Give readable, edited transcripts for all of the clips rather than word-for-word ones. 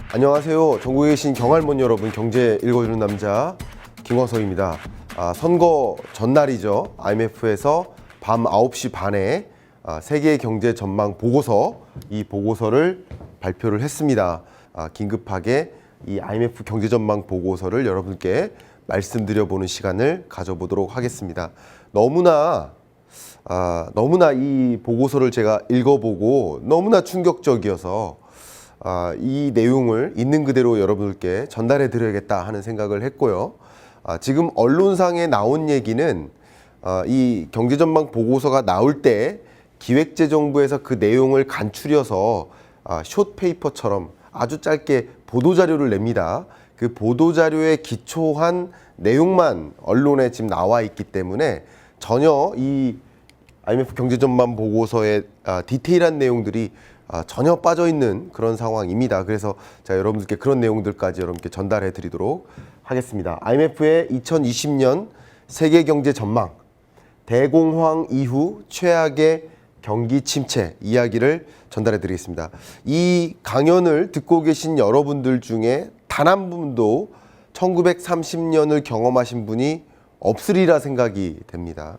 안녕하세요. 전국에 계신 경할몬 여러분, 경제 읽어주는 남자 김광석입니다. 선거 전날이죠. IMF에서 밤 9시 반에 세계 경제 전망 보고서, 이 보고서를 발표를 했습니다. 긴급하게 이 IMF 경제 전망 보고서를 여러분께 말씀드려보는 시간을 가져보도록 하겠습니다. 너무나 이 보고서를 제가 읽어보고 너무나 충격적이어서 이 내용을 있는 그대로 여러분들께 전달해 드려야겠다 하는 생각을 했고요. 지금 언론상에 나온 얘기는 이 경제전망 보고서가 나올 때 기획재정부에서 그 내용을 간추려서 숏페이퍼처럼 아주 짧게 보도자료를 냅니다. 그 보도자료에 기초한 내용만 언론에 지금 나와 있기 때문에 전혀 이 IMF 경제전망 보고서의 디테일한 내용들이 전혀 빠져있는 그런 상황입니다. 그래서 제가 여러분들께 그런 내용들까지 여러분께 전달해 드리도록 하겠습니다. IMF의 2020년 세계경제 전망, 대공황 이후 최악의 경기 침체 이야기를 전달해 드리겠습니다. 이 강연을 듣고 계신 여러분들 중에 단 한 분도 1930년을 경험하신 분이 없으리라 생각이 됩니다.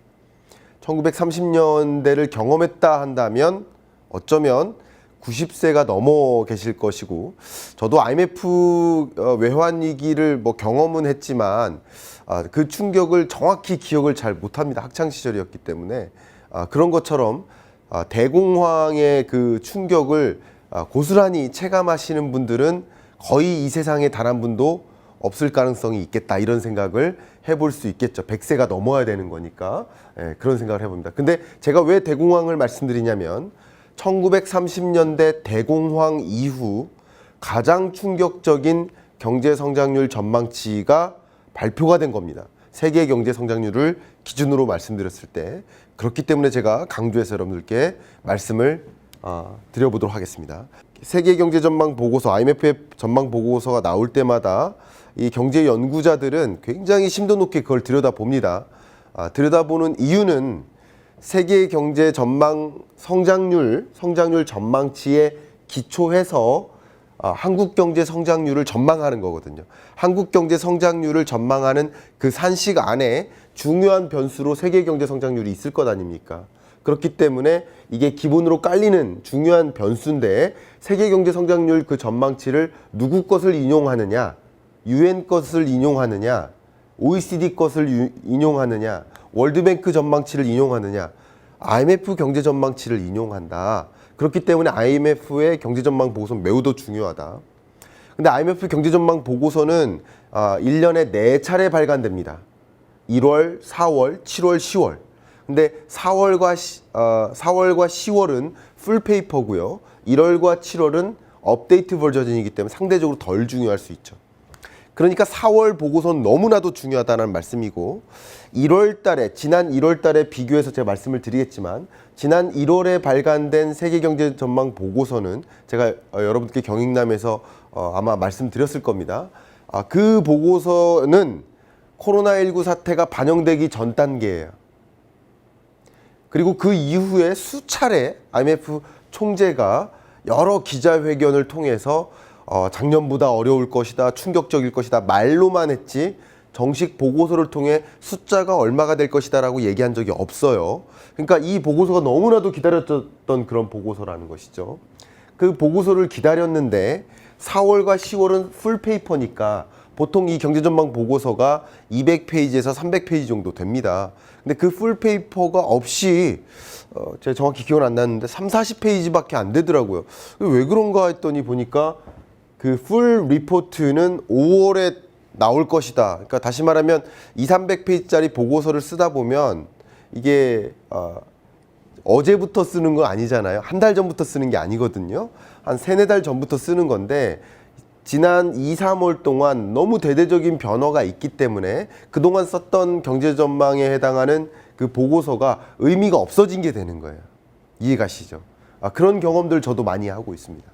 1930년대를 경험했다 한다면 어쩌면 90세가 넘어 계실 것이고, 저도 IMF 외환위기를 경험은 했지만 그 충격을 정확히 기억을 잘 못합니다. 학창시절이었기 때문에. 그런 것처럼 대공황의 그 충격을 고스란히 체감하시는 분들은 거의 이 세상에 단 한 분도 없을 가능성이 있겠다, 이런 생각을 해볼 수 있겠죠. 100세가 넘어야 되는 거니까. 그런 생각을 해봅니다. 근데 제가 왜 대공황을 말씀드리냐면 1930년대 대공황 이후 가장 충격적인 경제 성장률 전망치가 발표가 된 겁니다. 세계 경제 성장률을 기준으로 말씀드렸을 때. 그렇기 때문에 제가 강조해서 여러분들께 말씀을 드려보도록 하겠습니다. 세계 경제 전망 보고서, IMF의 전망 보고서가 나올 때마다 이 경제 연구자들은 굉장히 심도 높게 그걸 들여다봅니다. 들여다보는 이유는 세계 경제 전망 성장률 전망치에 기초해서 한국 경제 성장률을 전망하는 거거든요. 한국 경제 성장률을 전망하는 그 산식 안에 중요한 변수로 세계 경제 성장률이 있을 것 아닙니까? 그렇기 때문에 이게 기본으로 깔리는 중요한 변수인데, 세계 경제 성장률 그 전망치를 누구 것을 인용하느냐, UN 것을 인용하느냐, OECD 것을 인용하느냐, 월드뱅크 전망치를 인용하느냐, IMF 경제 전망치를 인용한다. 그렇기 때문에 IMF의 경제 전망 보고서는 매우 중요하다. 근데 IMF 경제 전망 보고서는 1년에 4차례 발간됩니다. 1월, 4월, 7월, 10월. 근데 4월과 10월은 풀페이퍼고요. 1월과 7월은 업데이트 버전이기 때문에 상대적으로 덜 중요할 수 있죠. 그러니까 4월 보고서는 너무나도 중요하다는 말씀이고, 1월 달에, 지난 1월 달에 비교해서 제가 말씀을 드리겠지만, 지난 1월에 발간된 세계경제 전망 보고서는 제가 여러분께 경익남에서 아마 말씀드렸을 겁니다. 그 보고서는 코로나19 사태가 반영되기 전 단계예요. 그리고 그 이후에 수차례 IMF 총재가 여러 기자회견을 통해서 작년보다 어려울 것이다, 충격적일 것이다 말로만 했지 정식 보고서를 통해 숫자가 얼마가 될 것이다 라고 얘기한 적이 없어요. 그러니까 이 보고서가 너무나도 기다렸던 그런 보고서라는 것이죠. 그 보고서를 기다렸는데 4월과 10월은 풀페이퍼니까 보통 이 경제전망 보고서가 200페이지에서 300페이지 정도 됩니다. 근데 그 풀페이퍼가 없이 제가 정확히 기억은 안 나는데 30-40페이지밖에 안 되더라고요. 왜 그런가 했더니 보니까 그 풀 리포트는 5월에 나올 것이다. 그러니까 다시 말하면 200-300페이지짜리 보고서를 쓰다 보면 이게 어제부터 쓰는 거 아니잖아요. 한 달 전부터 쓰는 게 아니거든요. 한 3-4달 전부터 쓰는 건데, 지난 2-3월 동안 너무 대대적인 변화가 있기 때문에 그동안 썼던 경제전망에 해당하는 그 보고서가 의미가 없어진 게 되는 거예요. 이해가시죠? 그런 경험들 저도 많이 하고 있습니다.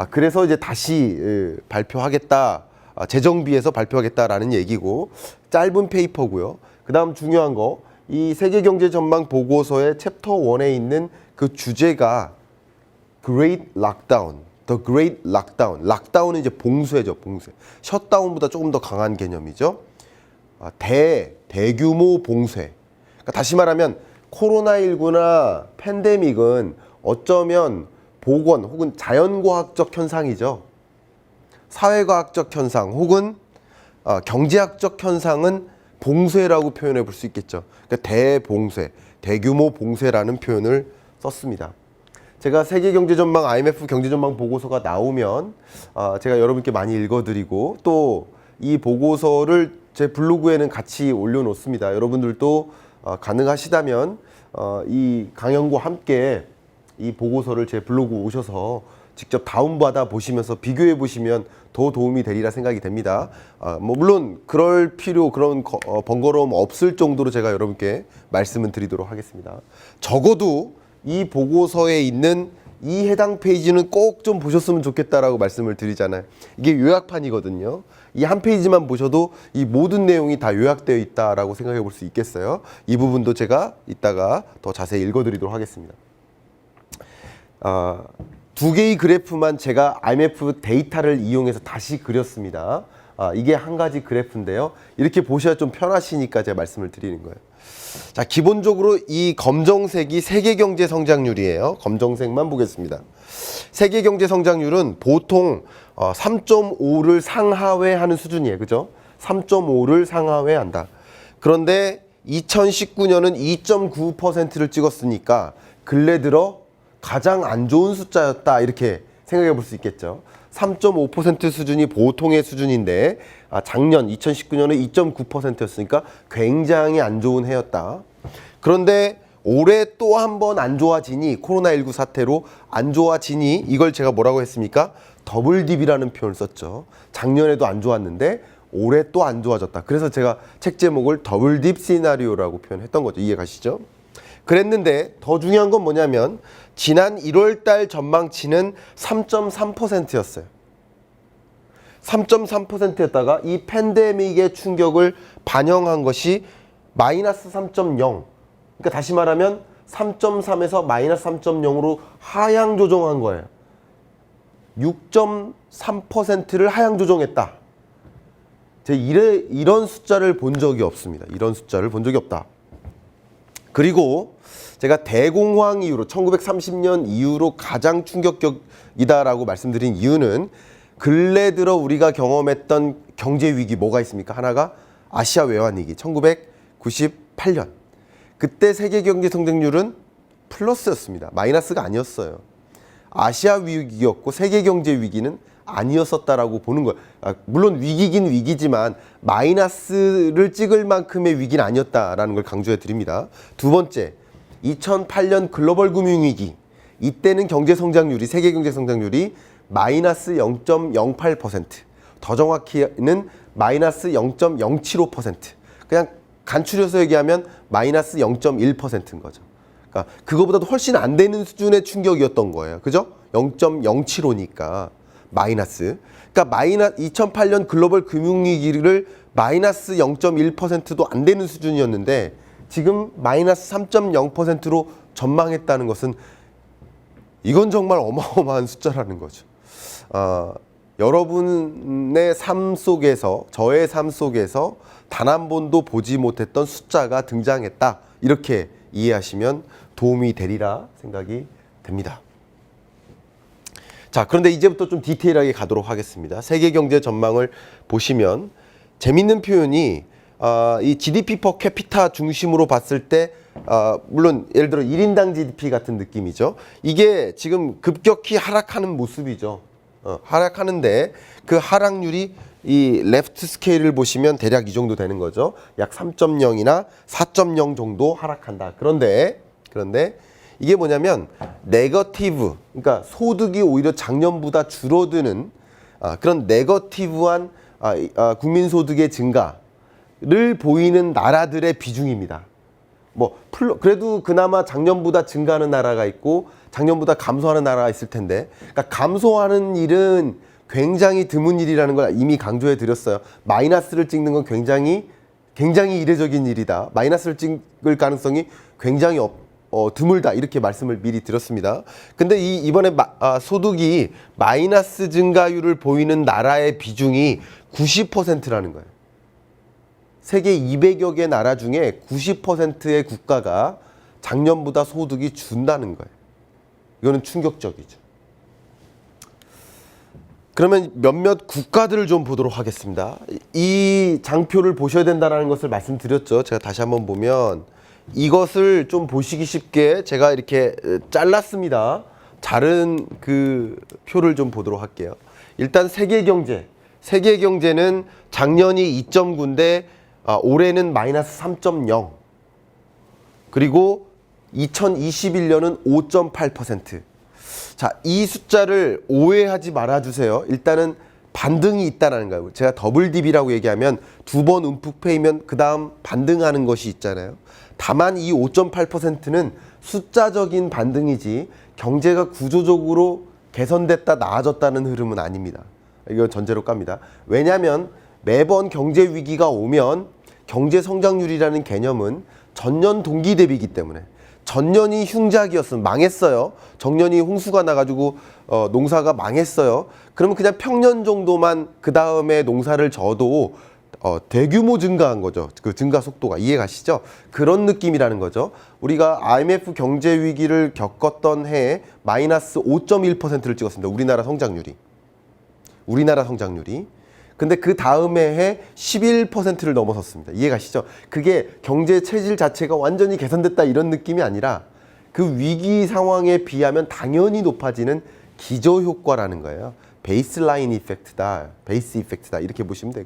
그래서 이제 다시 발표하겠다, 재정비해서 발표하겠다라는 얘기고, 짧은 페이퍼고요. 그 다음 중요한 거, 이 세계경제전망 보고서의 챕터 1에 있는 그 주제가 Great Lockdown, The Great Lockdown. 락다운은 이제 봉쇄죠, 봉쇄. 셧다운보다 조금 더 강한 개념이죠. 대규모 봉쇄. 그러니까 다시 말하면 코로나19나 팬데믹은 어쩌면 보건 혹은 자연과학적 현상이죠. 사회과학적 현상 혹은 경제학적 현상은 봉쇄라고 표현해 볼 수 있겠죠. 그러니까 대봉쇄, 대규모 봉쇄라는 표현을 썼습니다. 제가 세계경제전망 IMF 경제전망 보고서가 나오면 제가 여러분께 많이 읽어드리고 또 이 보고서를 제 블로그에는 같이 올려놓습니다. 여러분들도 가능하시다면 이 강연과 함께 이 보고서를 제 블로그 오셔서 직접 다운받아 보시면서 비교해 보시면 더 도움이 되리라 생각이 됩니다. 뭐 물론 그럴 필요 그런 번거로움 없을 정도로 제가 여러분께 말씀을 드리도록 하겠습니다. 적어도 이 보고서에 있는 이 해당 페이지는 꼭 좀 보셨으면 좋겠다라고 말씀을 드리잖아요. 이게 요약판이거든요. 이 한 페이지만 보셔도 이 모든 내용이 다 요약되어 있다라고 생각해 볼 수 있겠어요. 이 부분도 제가 이따가 더 자세히 읽어드리도록 하겠습니다. 두 개의 그래프만 제가 IMF 데이터를 이용해서 다시 그렸습니다. 이게 한 가지 그래프인데요. 이렇게 보셔야 좀 편하시니까 제가 말씀을 드리는 거예요. 자, 기본적으로 이 검정색이 세계 경제 성장률이에요. 검정색만 보겠습니다. 세계 경제 성장률은 보통 3.5를 상하회하는 수준이에요. 그죠? 3.5를 상하회한다. 그런데 2019년은 2.9%를 찍었으니까 근래 들어 가장 안 좋은 숫자였다. 이렇게 생각해 볼 수 있겠죠. 3.5% 수준이 보통의 수준인데 작년 2019년은 2.9%였으니까 굉장히 안 좋은 해였다. 그런데 올해 또 한 번 안 좋아지니 코로나19 사태로 안 좋아지니 이걸 제가 뭐라고 했습니까? 더블 딥이라는 표현을 썼죠. 작년에도 안 좋았는데 올해 또 안 좋아졌다. 그래서 제가 책 제목을 더블 딥 시나리오라고 표현했던 거죠. 이해 가시죠? 그랬는데 더 중요한 건 뭐냐면 지난 1월 달 전망치는 3.3%였어요. 3.3%였다가 이 팬데믹의 충격을 반영한 것이 마이너스 3.0. 그러니까 다시 말하면 3.3에서 마이너스 3.0으로 하향 조정한 거예요. 6.3%를 하향 조정했다. 제가 이런 숫자를 본 적이 없습니다. 이런 숫자를 본 적이 없다. 그리고 제가 대공황 이후로 1930년 이후로 가장 충격적이다라고 말씀드린 이유는 근래 들어 우리가 경험했던 경제 위기 뭐가 있습니까? 하나가 아시아 외환 위기 1998년. 그때 세계 경제 성장률은 플러스였습니다. 마이너스가 아니었어요. 아시아 위기였고 세계 경제 위기는 아니었었다라고 보는 거예요. 물론 위기긴 위기지만 마이너스를 찍을 만큼의 위기는 아니었다라는 걸 강조해 드립니다. 두 번째, 2008년 글로벌 금융위기. 이때는 경제 성장률이 세계 경제 성장률이 마이너스 0.08%, 더 정확히는 마이너스 0.075%. 그냥 간추려서 얘기하면 마이너스 0.1%인 거죠. 그러니까 그거보다도 훨씬 안 되는 수준의 충격이었던 거예요. 그죠? 0.075니까 마이너스. 그러니까 2008년 글로벌 금융위기를 마이너스 0.1%도 안 되는 수준이었는데 지금 마이너스 3.0%로 전망했다는 것은 이건 정말 어마어마한 숫자라는 거죠. 여러분의 삶 속에서, 저의 삶 속에서 단 한 번도 보지 못했던 숫자가 등장했다. 이렇게 이해하시면 도움이 되리라 생각이 됩니다. 자, 그런데 이제부터 좀 디테일하게 가도록 하겠습니다. 세계 경제 전망을 보시면 재밌는 표현이 이 GDP per capita 중심으로 봤을 때 물론 예를 들어 1인당 GDP 같은 느낌이죠. 이게 지금 급격히 하락하는 모습이죠. 하락하는데 그 하락률이 이 레프트 스케일을 보시면 대략 이 정도 되는 거죠. 약 3.0이나 4.0 정도 하락한다. 그런데 이게 뭐냐면 네거티브, 그러니까 소득이 오히려 작년보다 줄어드는 그런 네거티브한 국민 소득의 증가를 보이는 나라들의 비중입니다. 그래도 그나마 작년보다 증가하는 나라가 있고 작년보다 감소하는 나라가 있을 텐데, 그러니까 감소하는 일은 굉장히 드문 일이라는 걸 이미 강조해 드렸어요. 마이너스를 찍는 건 굉장히 이례적인 일이다. 마이너스를 찍을 가능성이 굉장히 드물다 이렇게 말씀을 미리 드렸습니다. 근데 이번에 소득이 마이너스 증가율을 보이는 나라의 비중이 90%라는 거예요. 세계 200여 개 나라 중에 90%의 국가가 작년보다 소득이 준다는 거예요. 이거는 충격적이죠. 그러면 몇몇 국가들을 좀 보도록 하겠습니다. 이 장표를 보셔야 된다는 것을 말씀드렸죠. 제가 다시 한번 보면 이것을 좀 보시기 쉽게 제가 이렇게 잘랐습니다. 자른 그 표를 좀 보도록 할게요. 일단 세계 경제는 작년이 2.9인데 올해는 마이너스 3.0. 그리고 2021년은 5.8%. 자, 이 숫자를 오해하지 말아주세요. 일단은 반등이 있다는 거예요. 제가 더블 딥이라고 얘기하면 두 번 움푹 패이면 그 다음 반등하는 것이 있잖아요. 다만 이 5.8%는 숫자적인 반등이지 경제가 구조적으로 개선됐다 나아졌다는 흐름은 아닙니다. 이거 전제로 깝니다. 왜냐하면 매번 경제 위기가 오면 경제 성장률이라는 개념은 전년 동기 대비이기 때문에 전년이 흉작이었으면 망했어요. 정년이 홍수가 나가지고 농사가 망했어요. 그러면 그냥 평년 정도만 그 다음에 농사를 져도 대규모 증가한 거죠. 그 증가 속도가 이해가시죠? 그런 느낌이라는 거죠. 우리가 IMF 경제 위기를 겪었던 해에 마이너스 5.1%를 찍었습니다. 우리나라 성장률이. 근데 그 다음에 해 11%를 넘어섰습니다. 이해가시죠? 그게 경제 체질 자체가 완전히 개선됐다 이런 느낌이 아니라 그 위기 상황에 비하면 당연히 높아지는 기저효과라는 거예요. 베이스라인 이펙트다. 베이스 이펙트다. 이렇게 보시면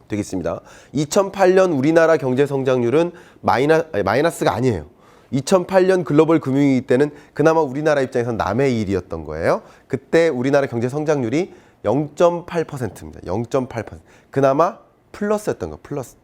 되겠습니다. 2008년 우리나라 경제 성장률은 마이너스가 아니에요. 2008년 글로벌 금융위기 때는 그나마 우리나라 입장에서는 남의 일이었던 거예요. 그때 우리나라 경제 성장률이 0.8%입니다. 0.8%. 그나마 플러스였던 거. 플러스.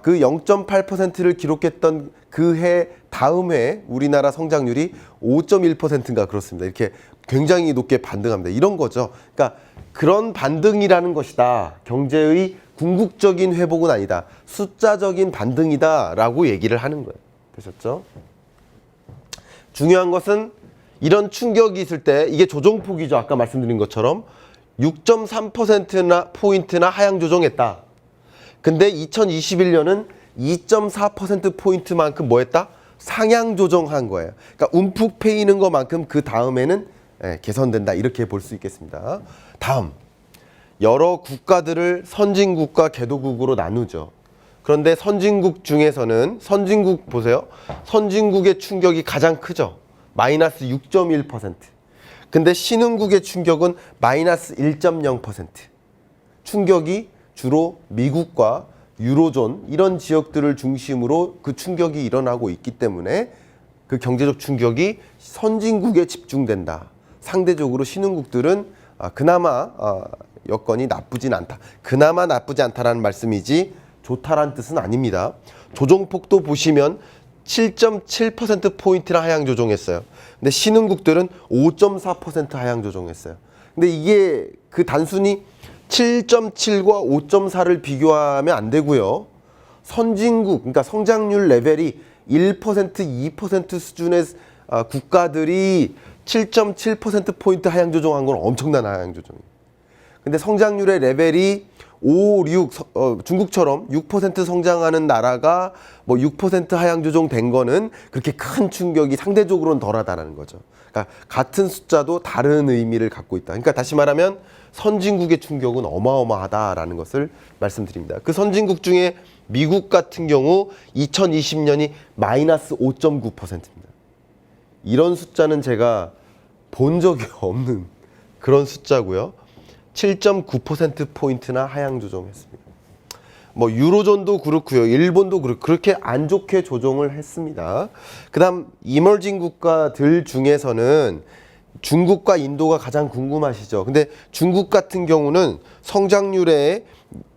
그 0.8%를 기록했던 그 해 다음 해 우리나라 성장률이 5.1%인가 그렇습니다. 이렇게 굉장히 높게 반등합니다. 이런 거죠. 그러니까 그런 반등이라는 것이다. 경제의 궁극적인 회복은 아니다. 숫자적인 반등이다라고 얘기를 하는 거예요. 되셨죠? 중요한 것은 이런 충격이 있을 때 이게 조정폭이죠. 아까 말씀드린 것처럼 6.3%나 포인트나 하향 조정했다. 근데 2021년은 2.4%포인트만큼 뭐 했다? 상향 조정한 거예요. 그러니까 움푹 패이는 것만큼 그 다음에는 개선된다. 이렇게 볼 수 있겠습니다. 다음, 여러 국가들을 선진국과 개도국으로 나누죠. 그런데 선진국 중에서는 선진국 보세요. 선진국의 충격이 가장 크죠. 마이너스 6.1%. 근데 신흥국의 충격은 마이너스 1.0%. 충격이 주로 미국과 유로존 이런 지역들을 중심으로 그 충격이 일어나고 있기 때문에 그 경제적 충격이 선진국에 집중된다. 상대적으로 신흥국들은 그나마 여건이 나쁘진 않다. 그나마 나쁘지 않다라는 말씀이지 좋다라는 뜻은 아닙니다. 조정폭도 보시면 7.7%포인트나 하향 조정했어요. 근데 신흥국들은 5.4% 하향 조정했어요. 근데 이게 그 단순히 7.7과 5.4를 비교하면 안 되고요. 선진국, 그러니까 성장률 레벨이 1%, 2% 수준의 국가들이 7.7%포인트 하향 조정한 건 엄청난 하향 조정이에요. 근데 성장률의 레벨이 5, 6, 중국처럼 6% 성장하는 나라가 뭐 6% 하향 조정된 거는 그렇게 큰 충격이 상대적으로는 덜하다는 거죠. 그러니까 같은 숫자도 다른 의미를 갖고 있다. 그러니까 다시 말하면 선진국의 충격은 어마어마하다라는 것을 말씀드립니다. 그 선진국 중에 미국 같은 경우 2020년이 마이너스 5.9%입니다. 이런 숫자는 제가 본 적이 없는 그런 숫자고요. 7.9%포인트나 하향 조정했습니다. 뭐 유로존도 그렇고요. 일본도 그렇게 안 좋게 조정을 했습니다. 그다음 이머징 국가들 중에서는 중국과 인도가 가장 궁금하시죠. 근데 중국 같은 경우는 성장률이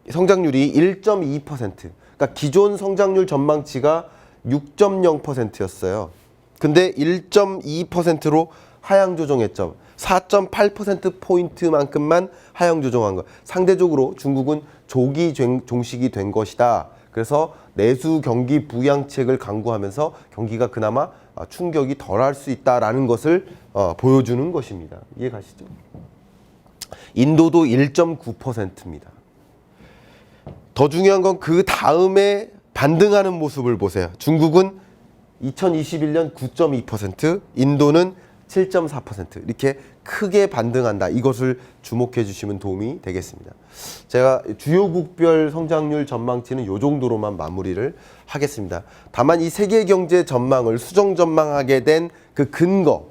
1.2%. 그러니까 기존 성장률 전망치가 6.0%였어요. 근데 1.2%로 하향 조정했죠. 4.8%포인트만큼만 하향 조정한 거. 상대적으로 중국은 조기 종식이 된 것이다. 그래서 내수 경기 부양책을 강구하면서 경기가 그나마 충격이 덜할 수 있다라는 것을 보여주는 것입니다. 이해 가시죠? 인도도 1.9%입니다. 더 중요한 건 그 다음에 반등하는 모습을 보세요. 중국은 2021년 9.2%, 인도는 7.4% 이렇게 크게 반등한다. 이것을 주목해 주시면 도움이 되겠습니다. 제가 주요국별 성장률 전망치는 이 정도로만 마무리를 하겠습니다. 다만 이 세계 경제 전망을 수정 전망하게 된 그 근거,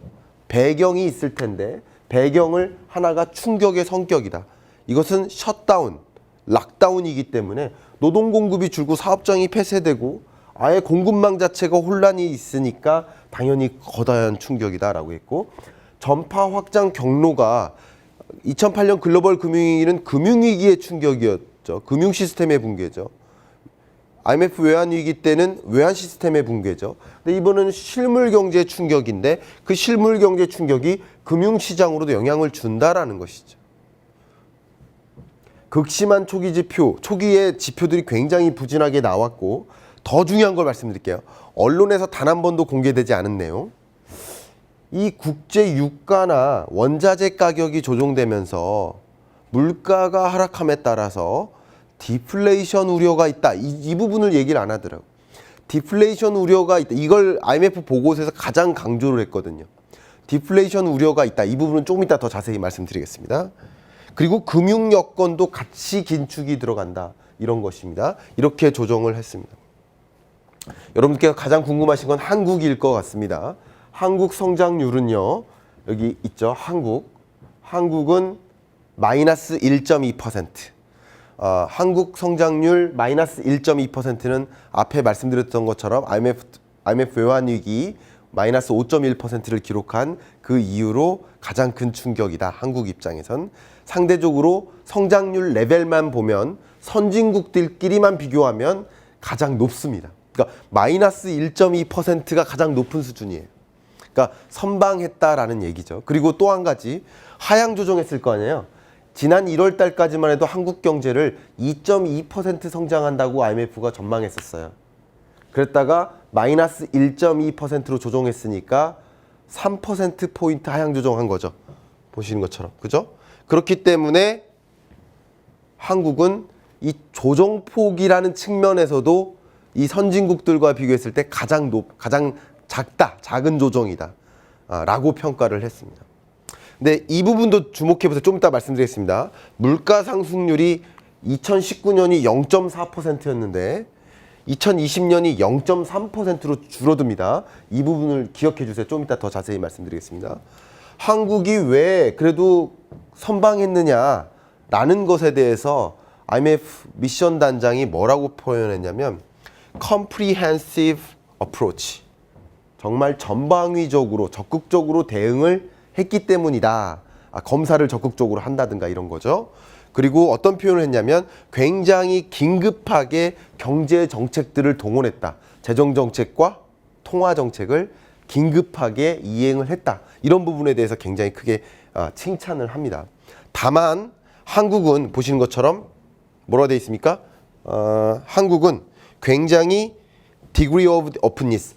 배경이 있을 텐데 배경을 하나가 충격의 성격이다. 이것은 셧다운, 락다운이기 때문에 노동 공급이 줄고 사업장이 폐쇄되고 아예 공급망 자체가 혼란이 있으니까 당연히 거대한 충격이다라고 했고, 전파 확장 경로가 2008년 글로벌 금융위기는 금융위기의 충격이었죠. 금융 시스템의 붕괴죠. IMF 외환위기 때는 외환 시스템의 붕괴죠. 근데 이번에는 실물 경제 충격인데 그 실물 경제 충격이 금융시장으로도 영향을 준다라는 것이죠. 극심한 초기 지표, 초기의 지표들이 굉장히 부진하게 나왔고, 더 중요한 걸 말씀드릴게요. 언론에서 단 한 번도 공개되지 않은 내용. 이 국제 유가나 원자재 가격이 조정되면서 물가가 하락함에 따라서 디플레이션 우려가 있다. 이 부분을 얘기를 안 하더라고요. 디플레이션 우려가 있다. 이걸 IMF 보고서에서 가장 강조를 했거든요. 디플레이션 우려가 있다. 이 부분은 조금 이따 더 자세히 말씀드리겠습니다. 그리고 금융 여건도 같이 긴축이 들어간다. 이런 것입니다. 이렇게 조정을 했습니다. 여러분께서 가장 궁금하신 건 한국일 것 같습니다. 한국 성장률은요. 여기 있죠. 한국은 마이너스 1.2%. 한국 성장률 마이너스 1.2%는 앞에 말씀드렸던 것처럼 IMF 외환위기 마이너스 5.1%를 기록한 그 이후로 가장 큰 충격이다. 한국 입장에선. 상대적으로 성장률 레벨만 보면 선진국들끼리만 비교하면 가장 높습니다. 그러니까 마이너스 1.2%가 가장 높은 수준이에요. 그러니까 선방했다라는 얘기죠. 그리고 또 한 가지 하향 조정했을 거 아니에요. 지난 1월 달까지만 해도 한국 경제를 2.2% 성장한다고 IMF가 전망했었어요. 그랬다가 마이너스 1.2%로 조정했으니까 3%포인트 하향 조정한 거죠. 보시는 것처럼. 그죠? 그렇기 때문에 한국은 이 조정폭이라는 측면에서도 이 선진국들과 비교했을 때 가장 작다, 작은 조정이다 라고 평가를 했습니다. 근데 이 부분도 주목해보세요. 좀 이따 말씀드리겠습니다. 물가 상승률이 2019년이 0.4%였는데 2020년이 0.3%로 줄어듭니다. 이 부분을 기억해 주세요. 좀 이따 더 자세히 말씀드리겠습니다. 한국이 왜 그래도 선방했느냐라는 것에 대해서 IMF 미션 단장이 뭐라고 표현했냐면 comprehensive approach, 정말 전방위적으로 적극적으로 대응을 했기 때문이다. 검사를 적극적으로 한다든가 이런 거죠. 그리고 어떤 표현을 했냐면 굉장히 긴급하게 경제 정책들을 동원했다. 재정 정책과 통화 정책을 긴급하게 이행을 했다. 이런 부분에 대해서 굉장히 크게 칭찬을 합니다. 다만 한국은 보시는 것처럼 뭐라 되어 있습니까? 한국은 굉장히 degree of openness,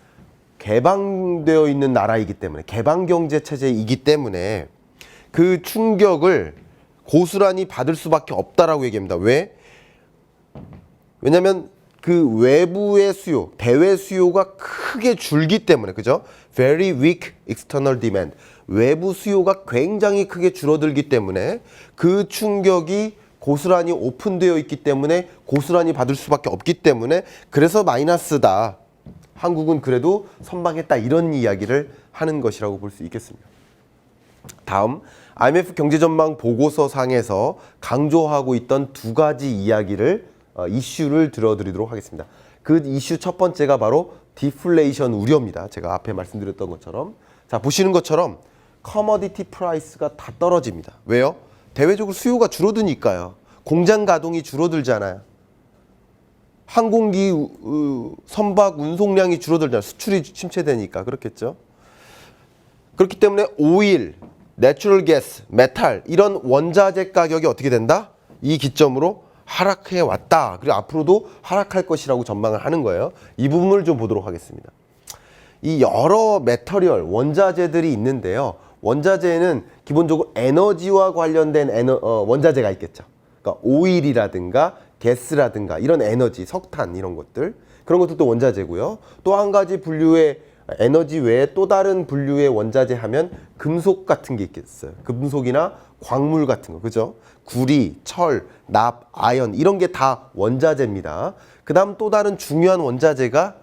개방되어 있는 나라이기 때문에, 개방 경제 체제이기 때문에 그 충격을 고스란히 받을 수밖에 없다라고 얘기합니다. 왜? 왜냐하면 그 외부의 수요, 대외 수요가 크게 줄기 때문에, 그죠? Very weak external demand. 외부 수요가 굉장히 크게 줄어들기 때문에 그 충격이 고스란히 오픈되어 있기 때문에 고스란히 받을 수밖에 없기 때문에 그래서 마이너스다. 한국은 그래도 선방했다. 이런 이야기를 하는 것이라고 볼 수 있겠습니다. 다음 IMF 경제전망 보고서 상에서 강조하고 있던 두 가지 이야기를 이슈를 들어드리도록 하겠습니다. 그 이슈 첫 번째가 바로 디플레이션 우려입니다. 제가 앞에 말씀드렸던 것처럼, 자 보시는 것처럼 커머디티 프라이스가 다 떨어집니다. 왜요? 대외적으로 수요가 줄어드니까요. 공장 가동이 줄어들잖아요. 항공기 선박 운송량이 줄어들잖아요. 수출이 침체되니까 그렇겠죠. 그렇기 때문에 오일, 내추럴 가스, 메탈 이런 원자재 가격이 어떻게 된다? 이 기점으로 하락해 왔다. 그리고 앞으로도 하락할 것이라고 전망을 하는 거예요. 이 부분을 좀 보도록 하겠습니다. 이 여러 메터리얼, 원자재들이 있는데요. 원자재에는 기본적으로 에너지와 관련된 원자재가 있겠죠. 그러니까 오일이라든가 가스라든가 이런 에너지, 석탄 이런 것들, 그런 것들도 원자재고요. 또 한 가지 분류의 에너지 외에 또 다른 분류의 원자재 하면 금속 같은 게 있겠어요. 금속이나 광물 같은 거, 그죠? 구리, 철, 납, 아연 이런 게 다 원자재입니다. 그 다음 또 다른 중요한 원자재가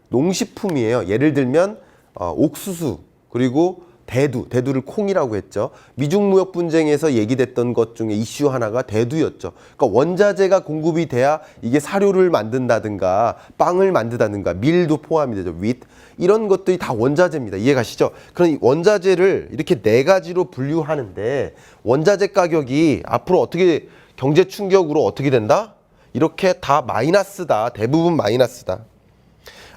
농식품이에요. 예를 들면 옥수수, 그리고 대두를 콩이라고 했죠. 미중 무역 분쟁에서 얘기됐던 것 중에 이슈 하나가 대두였죠. 그러니까 원자재가 공급이 돼야 이게 사료를 만든다든가 빵을 만든다든가 밀도 포함이 되죠. 윗 이런 것들이 다 원자재입니다. 이해가시죠? 그럼 이 원자재를 이렇게 네 가지로 분류하는데 원자재 가격이 앞으로 어떻게 경제 충격으로 어떻게 된다? 이렇게 다 마이너스다. 대부분 마이너스다.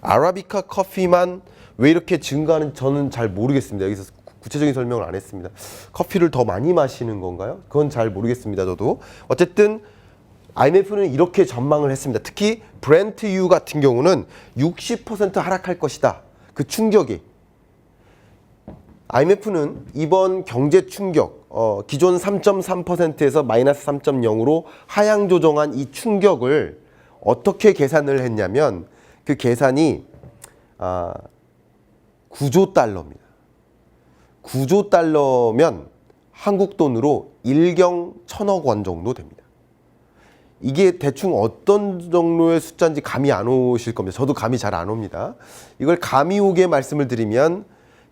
아라비카 커피만 왜 이렇게 증가하는지 저는 잘 모르겠습니다. 여기서 구체적인 설명을 안 했습니다. 커피를 더 많이 마시는 건가요? 그건 잘 모르겠습니다. 저도. 어쨌든 IMF는 이렇게 전망을 했습니다. 특히 브렌트유 같은 경우는 60% 하락할 것이다. 그 충격이. IMF는 이번 경제 충격, 기존 3.3%에서 마이너스 3.0으로 하향 조정한 이 충격을 어떻게 계산을 했냐면 그 계산이 9조 달러입니다. 9조 달러면 한국 돈으로 1경 1,000억 원 정도 됩니다. 이게 대충 어떤 정도의 숫자인지 감이 안 오실 겁니다. 저도 감이 잘 안 옵니다. 이걸 감이 오게 말씀을 드리면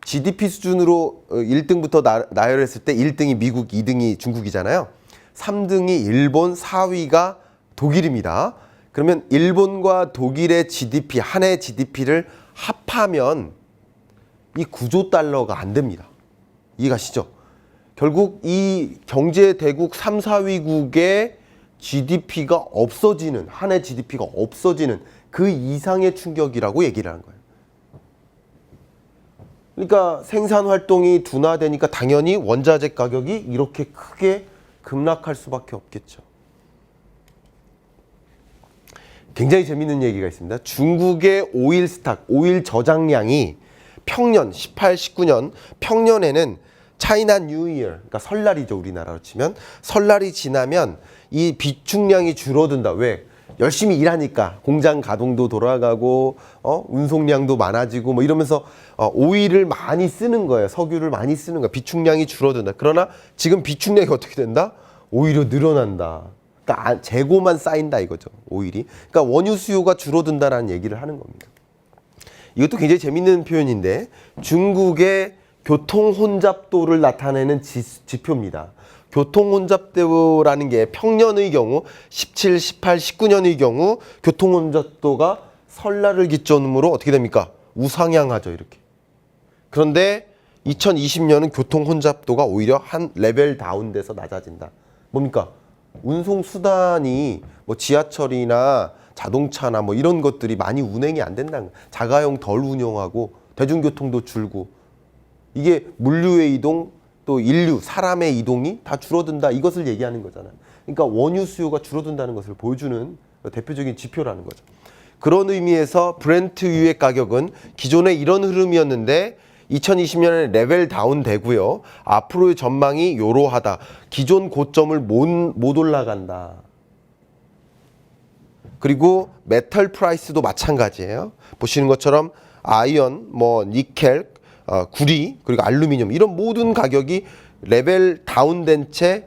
GDP 수준으로 1등부터 나열했을 때 1등이 미국, 2등이 중국이잖아요. 3등이 일본, 4위가 독일입니다. 그러면 일본과 독일의 GDP, 한 해 GDP를 합하면 이 9조 달러가 안 됩니다. 이해가시죠? 결국 이 경제 대국 3, 4위국의 GDP가 없어지는, 한 해 GDP가 없어지는 그 이상의 충격이라고 얘기를 하는 거예요. 그러니까 생산 활동이 둔화되니까 당연히 원자재 가격이 이렇게 크게 급락할 수밖에 없겠죠. 굉장히 재밌는 얘기가 있습니다. 중국의 오일 스탁, 오일 저장량이 평년 18, 19년 평년에는 차이나 뉴 이어, 그러니까 설날이죠. 우리나라로 치면 설날이 지나면 이 비축량이 줄어든다. 왜? 열심히 일하니까 공장 가동도 돌아가고 운송량도 많아지고 뭐 이러면서 오일을 많이 쓰는 거예요. 석유를 많이 쓰는 거예요. 비축량이 줄어든다. 그러나 지금 비축량이 어떻게 된다? 오히려 늘어난다. 그러니까 재고만 쌓인다 이거죠. 오일이. 그러니까 원유 수요가 줄어든다라는 얘기를 하는 겁니다. 이것도 굉장히 재밌는 표현인데 중국의 교통 혼잡도를 나타내는 지표입니다. 교통 혼잡도라는 게 평년의 경우 17, 18, 19년의 경우 교통 혼잡도가 설날을 기점으로 어떻게 됩니까? 우상향하죠, 이렇게. 그런데 2020년은 교통 혼잡도가 오히려 한 레벨 다운돼서 낮아진다. 뭡니까? 운송 수단이 뭐 지하철이나 자동차나 뭐 이런 것들이 많이 운행이 안 된다는 거예요. 자가용 덜 운영하고 대중교통도 줄고 이게 물류의 이동 또 인류, 사람의 이동이 다 줄어든다 이것을 얘기하는 거잖아요. 그러니까 원유 수요가 줄어든다는 것을 보여주는 대표적인 지표라는 거죠. 그런 의미에서 브렌트유의 가격은 기존에 이런 흐름이었는데 2020년에 레벨 다운 되고요. 앞으로의 전망이 요러하다. 기존 고점을 못 올라간다. 그리고 메탈 프라이스도 마찬가지예요. 보시는 것처럼 아이언, 뭐 니켈, 구리, 그리고 알루미늄 이런 모든 가격이 레벨 다운된 채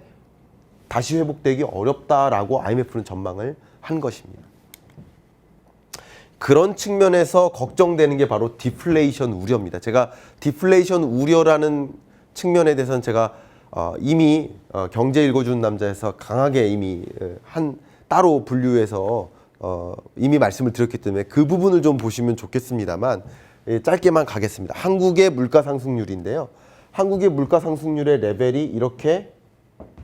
다시 회복되기 어렵다라고 IMF는 전망을 한 것입니다. 그런 측면에서 걱정되는 게 바로 디플레이션 우려입니다. 제가 디플레이션 우려라는 측면에 대해서는 제가 이미 경제 읽어주는 남자에서 강하게 이미 따로 분류해서 이미 말씀을 드렸기 때문에 그 부분을 좀 보시면 좋겠습니다만 짧게만 가겠습니다. 한국의 물가 상승률인데요. 한국의 물가 상승률의 레벨이 이렇게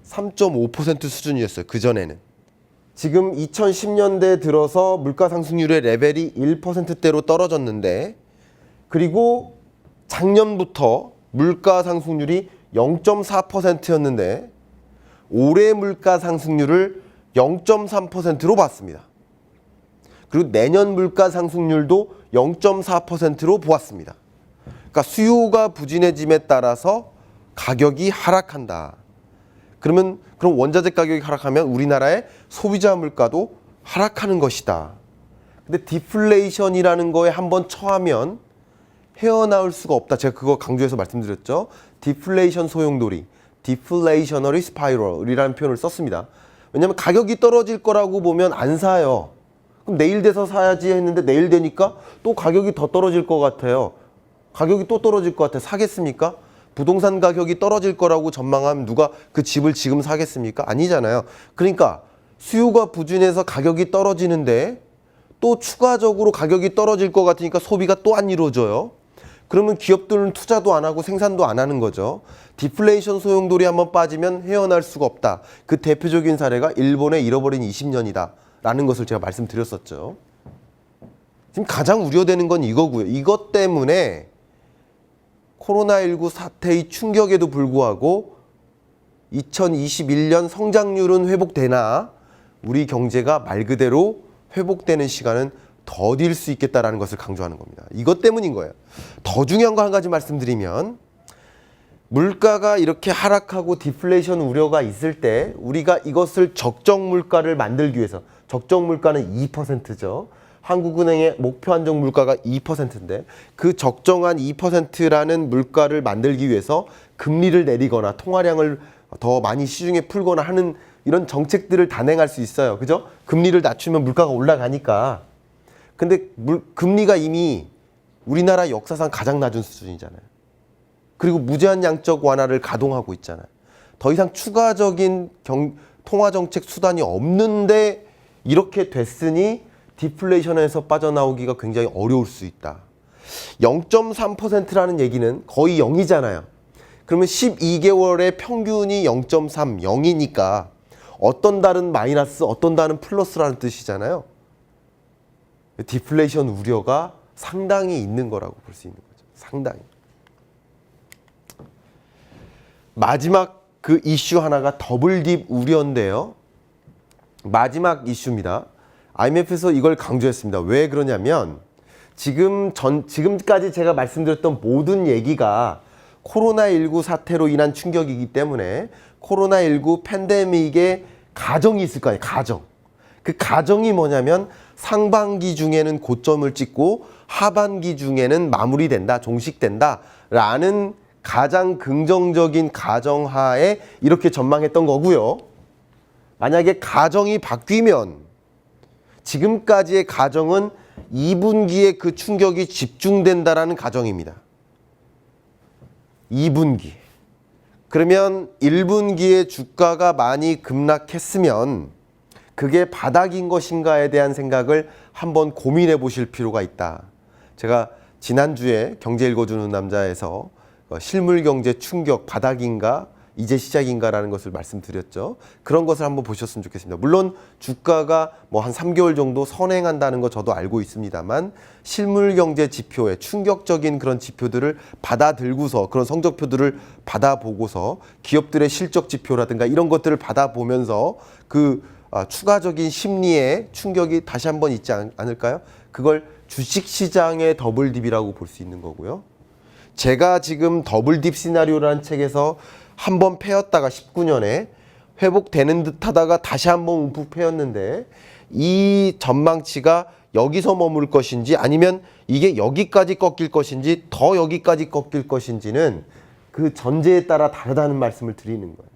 3.5% 수준이었어요. 그전에는. 지금 2010년대 들어서 물가 상승률의 레벨이 1%대로 떨어졌는데 그리고 작년부터 물가 상승률이 0.4%였는데 올해 물가 상승률을 0.3%로 봤습니다. 그리고 내년 물가 상승률도 0.4%로 보았습니다. 그러니까 수요가 부진해짐에 따라서 가격이 하락한다. 그럼 원자재 가격이 하락하면 우리나라의 소비자 물가도 하락하는 것이다. 근데 디플레이션이라는 거에 한번 처하면 헤어나올 수가 없다. 제가 그거 강조해서 말씀드렸죠. 디플레이션 소용돌이, 디플레이셔너리 스파이럴이라는 표현을 썼습니다. 왜냐하면 가격이 떨어질 거라고 보면 안 사요. 그럼 내일 돼서 사야지 했는데 내일 되니까 또 가격이 더 떨어질 것 같아요. 가격이 또 떨어질 것 같아요. 사겠습니까? 부동산 가격이 떨어질 거라고 전망하면 누가 그 집을 지금 사겠습니까? 아니잖아요. 그러니까 수요가 부진해서 가격이 떨어지는데 또 추가적으로 가격이 떨어질 것 같으니까 소비가 또 안 이루어져요. 그러면 기업들은 투자도 안 하고 생산도 안 하는 거죠. 디플레이션 소용돌이 한번 빠지면 헤어날 수가 없다. 그 대표적인 사례가 일본의 잃어버린 20년이다. 라는 것을 제가 말씀드렸었죠. 지금 가장 우려되는 건 이거고요. 이것 때문에 코로나19 사태의 충격에도 불구하고 2021년 성장률은 회복되나 우리 경제가 말 그대로 회복되는 시간은 더딜 수 있겠다라는 것을 강조하는 겁니다. 이것 때문인 거예요. 더 중요한 거 한 가지 말씀드리면 물가가 이렇게 하락하고 디플레이션 우려가 있을 때 우리가 이것을 적정 물가를 만들기 위해서 적정 물가는 2%죠. 한국은행의 목표 안정 물가가 2%인데 그 적정한 2%라는 물가를 만들기 위해서 금리를 내리거나 통화량을 더 많이 시중에 풀거나 하는 이런 정책들을 단행할 수 있어요. 그죠? 금리를 낮추면 물가가 올라가니까. 근데 금리가 이미 우리나라 역사상 가장 낮은 수준이잖아요. 그리고 무제한 양적 완화를 가동하고 있잖아요. 더 이상 추가적인 통화정책 수단이 없는데 이렇게 됐으니 디플레이션에서 빠져나오기가 굉장히 어려울 수 있다. 0.3%라는 얘기는 거의 0이잖아요. 그러면 12개월의 평균이 0.3, 0이니까 어떤 달은 마이너스, 어떤 달은 플러스라는 뜻이잖아요. 디플레이션 우려가 상당히 있는 거라고 볼 수 있는 거죠. 상당히. 마지막 그 이슈 하나가 더블딥 우려인데요. 마지막 이슈입니다. IMF에서 이걸 강조했습니다. 왜 그러냐면 지금까지 제가 말씀드렸던 모든 얘기가 코로나19 사태로 인한 충격이기 때문에 코로나19 팬데믹의 가정이 있을 거 아니에요. 가정. 그 가정이 뭐냐면 상반기 중에는 고점을 찍고 하반기 중에는 마무리된다, 종식된다 라는 가장 긍정적인 가정하에 이렇게 전망했던 거고요. 만약에 가정이 바뀌면 지금까지의 가정은 2분기에 그 충격이 집중된다라는 가정입니다. 2분기. 그러면 1분기에 주가가 많이 급락했으면 그게 바닥인 것인가에 대한 생각을 한번 고민해 보실 필요가 있다. 제가 지난주에 경제 읽어주는 남자에서 실물 경제 충격 바닥인가 이제 시작인가라는 것을 말씀드렸죠. 그런 것을 한번 보셨으면 좋겠습니다. 물론 주가가 뭐 한 3개월 정도 선행한다는 거 저도 알고 있습니다만 실물 경제 지표에 충격적인 그런 지표들을 받아들고서 그런 성적표들을 받아보고서 기업들의 실적 지표라든가 이런 것들을 받아보면서 그 추가적인 심리의 충격이 다시 한번 있지 않을까요? 그걸 주식시장의 더블딥이라고 볼 수 있는 거고요. 제가 지금 더블딥 시나리오라는 책에서 한번 패였다가 19년에 회복되는 듯 하다가 다시 한번 움푹 패였는데 이 전망치가 여기서 머물 것인지 아니면 이게 여기까지 꺾일 것인지 더 여기까지 꺾일 것인지는 그 전제에 따라 다르다는 말씀을 드리는 거예요.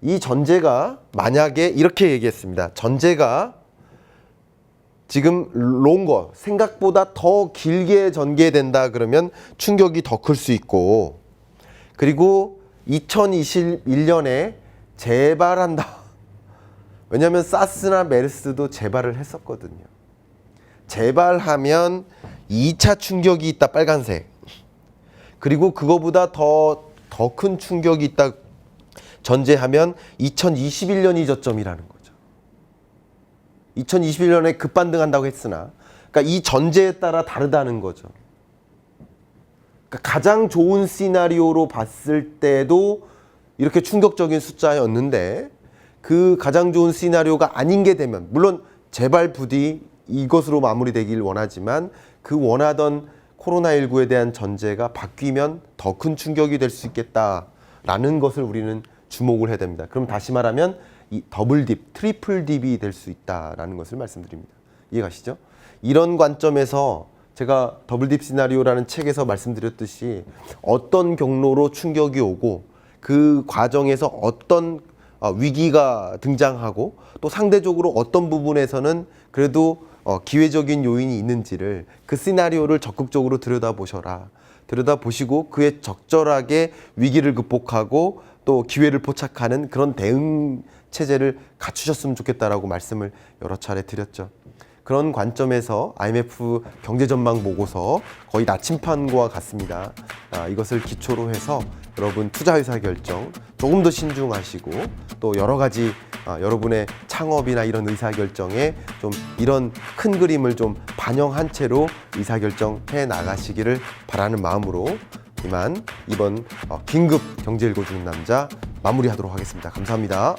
이 전제가 만약에 이렇게 얘기했습니다. 전제가 지금 롱거 생각보다 더 길게 전개된다 그러면 충격이 더 클 수 있고 그리고 2021년에 재발한다. 왜냐하면 사스나 메르스도 재발을 했었거든요. 재발하면 2차 충격이 있다. 빨간색. 그리고 그거보다 더 큰 충격이 있다. 전제하면 2021년이 저점이라는 거죠. 2021년에 급반등한다고 했으나 그러니까 이 전제에 따라 다르다는 거죠. 그러니까 가장 좋은 시나리오로 봤을 때도 이렇게 충격적인 숫자였는데 그 가장 좋은 시나리오가 아닌 게 되면, 물론 제발 부디 이것으로 마무리되길 원하지만 그 원하던 코로나19에 대한 전제가 바뀌면 더 큰 충격이 될 수 있겠다라는 것을 우리는 주목을 해야 됩니다. 그럼 다시 말하면 이 더블 딥, 트리플 딥이 될 수 있다라는 것을 말씀드립니다. 이해가시죠? 이런 관점에서 제가 더블 딥 시나리오라는 책에서 말씀드렸듯이 어떤 경로로 충격이 오고 그 과정에서 어떤 위기가 등장하고 또 상대적으로 어떤 부분에서는 그래도 기회적인 요인이 있는지를 그 시나리오를 적극적으로 들여다보셔라. 들여다보시고 그에 적절하게 위기를 극복하고 또 기회를 포착하는 그런 대응 체제를 갖추셨으면 좋겠다라고 말씀을 여러 차례 드렸죠. 그런 관점에서 IMF 경제전망 보고서 거의 나침판과 같습니다. 이것을 기초로 해서 여러분 투자 의사결정 조금 더 신중하시고 또 여러 가지 여러분의 창업이나 이런 의사결정에 좀 이런 큰 그림을 좀 반영한 채로 의사결정해 나가시기를 바라는 마음으로 이만 이번 긴급 경제 읽어주는 남자 마무리하도록 하겠습니다. 감사합니다.